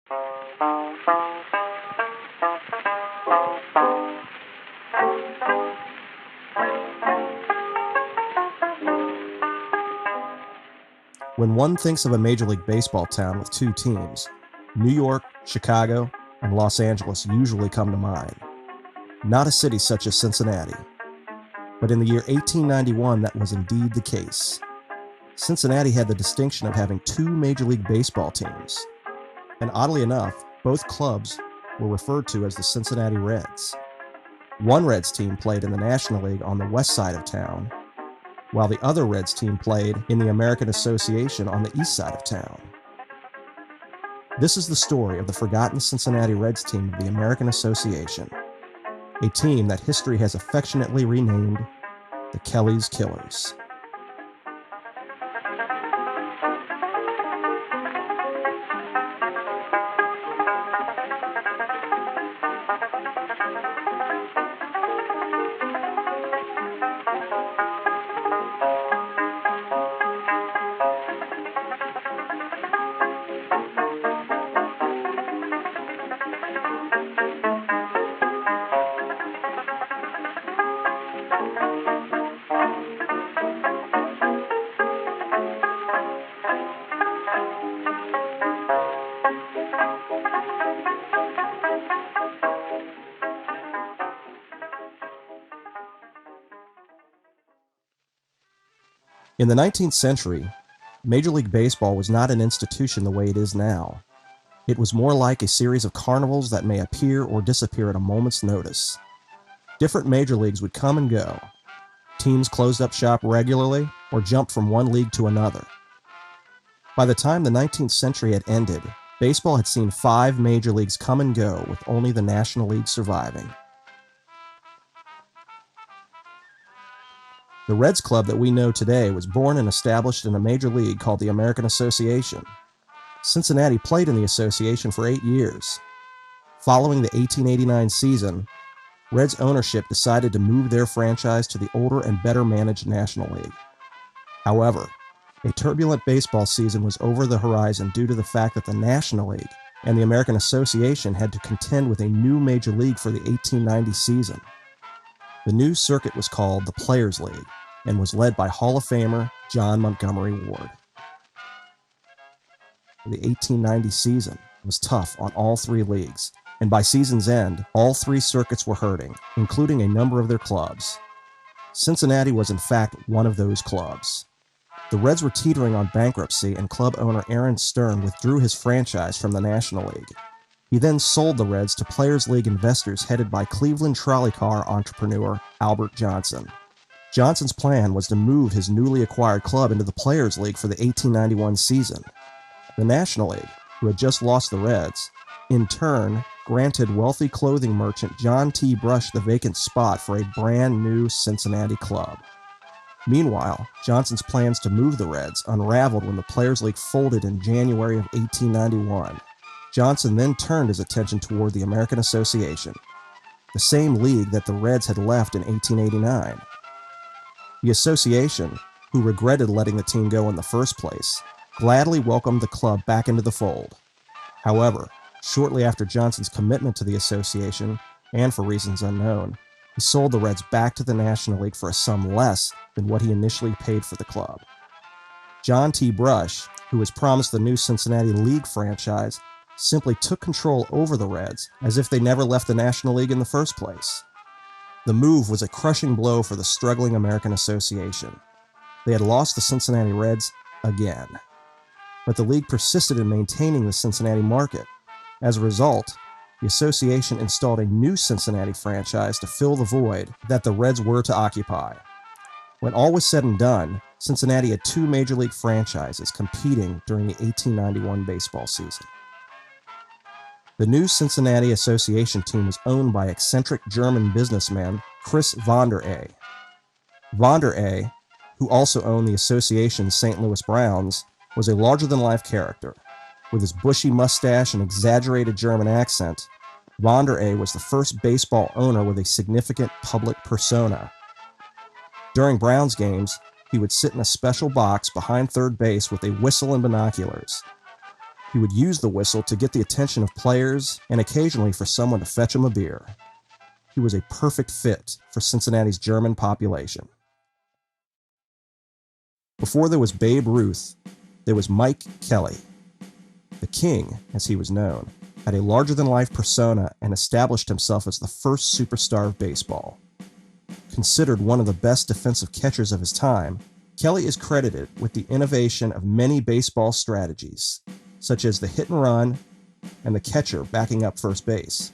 When one thinks of a Major League Baseball town with two teams, New York, Chicago, and Los Angeles usually come to mind. Not a city such as Cincinnati. But in the year 1891, that was indeed the case. Cincinnati had the distinction of having two Major League Baseball teams. And oddly enough, both clubs were referred to as the Cincinnati Reds. One Reds team played in the National League on the west side of town, while the other Reds team played in the American Association on the east side of town. This is the story of the forgotten Cincinnati Reds team of the American Association, a team that history has affectionately renamed the Kelly's Killers. In the 19th century, Major League Baseball was not an institution the way it is now. It was more like a series of carnivals that may appear or disappear at a moment's notice. Different major leagues would come and go. Teams closed up shop regularly or jumped from one league to another. By the time the 19th century had ended, baseball had seen 5 major leagues come and go, with only the National League surviving. The Reds club that we know today was born and established in a major league called the American Association. Cincinnati played in the association for 8 years. Following the 1889 season, Reds ownership decided to move their franchise to the older and better managed National League. However, a turbulent baseball season was over the horizon due to the fact that the National League and the American Association had to contend with a new major league for the 1890 season. The new circuit was called the Players' League and was led by Hall of Famer John Montgomery Ward. The 1890 season was tough on all 3 leagues, and by season's end, all 3 circuits were hurting, including a number of their clubs. Cincinnati was in fact one of those clubs. The Reds were teetering on bankruptcy, and club owner Aaron Stern withdrew his franchise from the National League. He then sold the Reds to Players' League investors headed by Cleveland trolley car entrepreneur Albert Johnson. Johnson's plan was to move his newly acquired club into the Players' League for the 1891 season. The National League, who had just lost the Reds, in turn granted wealthy clothing merchant John T. Brush the vacant spot for a brand new Cincinnati club. Meanwhile, Johnson's plans to move the Reds unraveled when the Players' League folded in January of 1891. Johnson then turned his attention toward the American Association, the same league that the Reds had left in 1889. The association, who regretted letting the team go in the first place, gladly welcomed the club back into the fold. However, shortly after Johnson's commitment to the association, and for reasons unknown, he sold the Reds back to the National League for a sum less than what he initially paid for the club. John T. Brush, who was promised the new Cincinnati League franchise, simply took control over the Reds as if they never left the National League in the first place. The move was a crushing blow for the struggling American Association. They had lost the Cincinnati Reds again. But the league persisted in maintaining the Cincinnati market. As a result, the association installed a new Cincinnati franchise to fill the void that the Reds were to occupy. When all was said and done, Cincinnati had 2 major league franchises competing during the 1891 baseball season. The new Cincinnati Association team was owned by eccentric German businessman Chris von der A. Von der A, who also owned the association's St. Louis Browns, was a larger-than-life character. With his bushy mustache and exaggerated German accent, von der A was the first baseball owner with a significant public persona. During Browns games, he would sit in a special box behind third base with a whistle and binoculars. He would use the whistle to get the attention of players and occasionally for someone to fetch him a beer. He was a perfect fit for Cincinnati's German population. Before there was Babe Ruth, there was Mike Kelly. The King, as he was known, had a larger-than-life persona and established himself as the first superstar of baseball. Considered one of the best defensive catchers of his time, Kelly is credited with the innovation of many baseball strategies, such as the hit and run and the catcher backing up first base.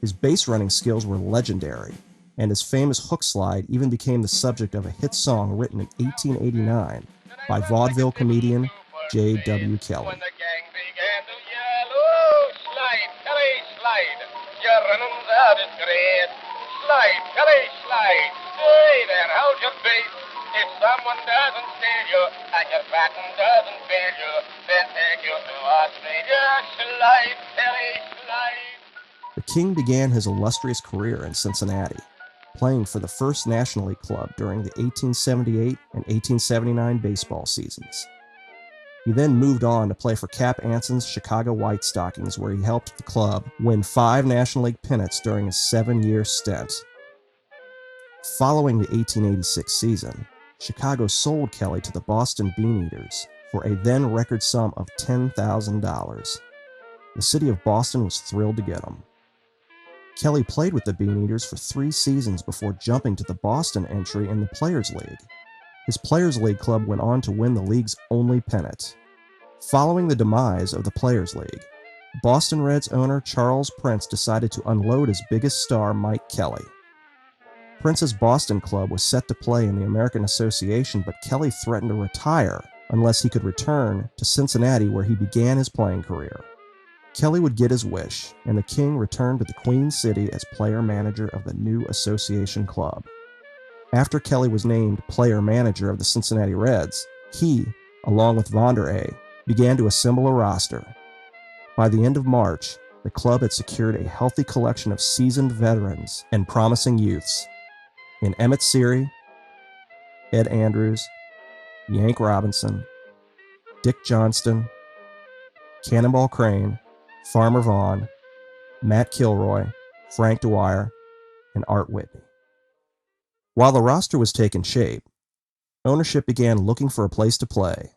His base running skills were legendary, and his famous hook slide even became the subject of a hit song written in 1889 by vaudeville comedian J.W. Kelly. When the gang began to yell, "Oh, slide, Kelly, slide. Your running's out is great. Slide, Kelly, slide. Stay there, hold your base. If someone doesn't steal you and your batting doesn't fail you, then take you to Australia. Slide, Kelly, slide." The King began his illustrious career in Cincinnati, playing for the First National League club during the 1878 and 1879 baseball seasons. He then moved on to play for Cap Anson's Chicago White Stockings, where he helped the club win 5 National League pennants during a 7-year stint. Following the 1886 season, Chicago sold Kelly to the Boston Beaneaters for a then record sum of $10,000. The city of Boston was thrilled to get him. Kelly played with the Beaneaters for 3 seasons before jumping to the Boston entry in the Players' League. His Players' League club went on to win the league's only pennant. Following the demise of the Players' League, Boston Reds owner Charles Prince decided to unload his biggest star, Mike Kelly. Prince's Boston club was set to play in the American Association, but Kelly threatened to retire unless he could return to Cincinnati, where he began his playing career. Kelly would get his wish, and the King returned to the Queen City as player-manager of the new association club. After Kelly was named player-manager of the Cincinnati Reds, he, along with Vanderlei, began to assemble a roster. By the end of March, the club had secured a healthy collection of seasoned veterans and promising youths in Emmett Seary, Ed Andrews, Yank Robinson, Dick Johnston, Cannonball Crane, Farmer Vaughn, Matt Kilroy, Frank Dwyer, and Art Whitney. While the roster was taking shape, ownership began looking for a place to play.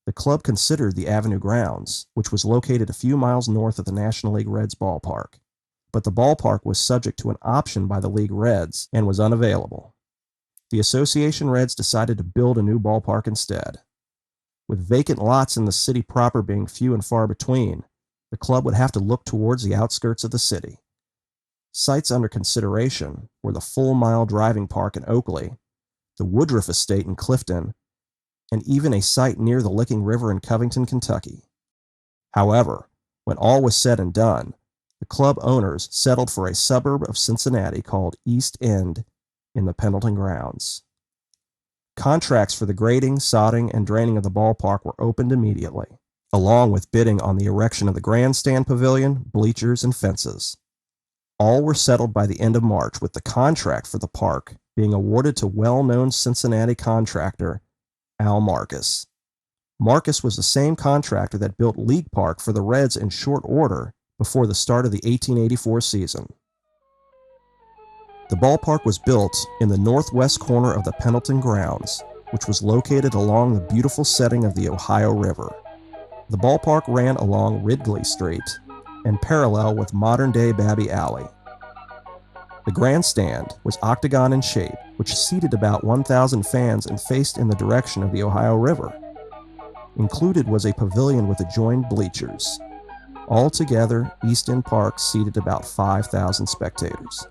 The club considered the Avenue Grounds, which was located a few miles north of the National League Reds ballpark, but the ballpark was subject to an option by the League Reds and was unavailable. The Association Reds decided to build a new ballpark instead. With vacant lots in the city proper being few and far between, the club would have to look towards the outskirts of the city. Sites under consideration were the Full Mile Driving Park in Oakley, the Woodruff Estate in Clifton, and even a site near the Licking River in Covington, Kentucky. However, when all was said and done, the club owners settled for a suburb of Cincinnati called East End in the Pendleton grounds. Contracts for the grading, sodding, and draining of the ballpark were opened immediately, along with bidding on the erection of the grandstand pavilion, bleachers, and fences. All were settled by the end of March, with the contract for the park being awarded to well-known Cincinnati contractor Al Marcus. Marcus was the same contractor that built League Park for the Reds in short order before the start of the 1884 season. The ballpark was built in the northwest corner of the Pendleton grounds, which was located along the beautiful setting of the Ohio River. The ballpark ran along Ridley Street and parallel with modern-day Babby Alley. The grandstand was octagon in shape, which seated about 1,000 fans and faced in the direction of the Ohio River. Included was a pavilion with adjoined bleachers. Altogether, East End Park seated about 5,000 spectators.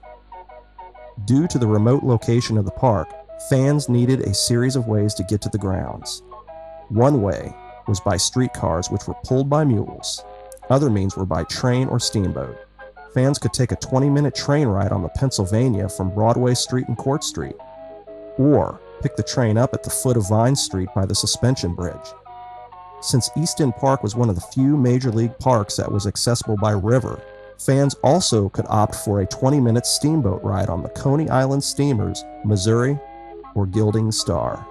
Due to the remote location of the park, fans needed a series of ways to get to the grounds. One way was by streetcars, which were pulled by mules. Other means were by train or steamboat. Fans could take a 20-minute train ride on the Pennsylvania from Broadway Street and Court Street, or pick the train up at the foot of Vine Street by the Suspension Bridge. Since East End Park was one of the few major league parks that was accessible by river, fans also could opt for a 20-minute steamboat ride on the Coney Island steamers Missouri or Gilding Star.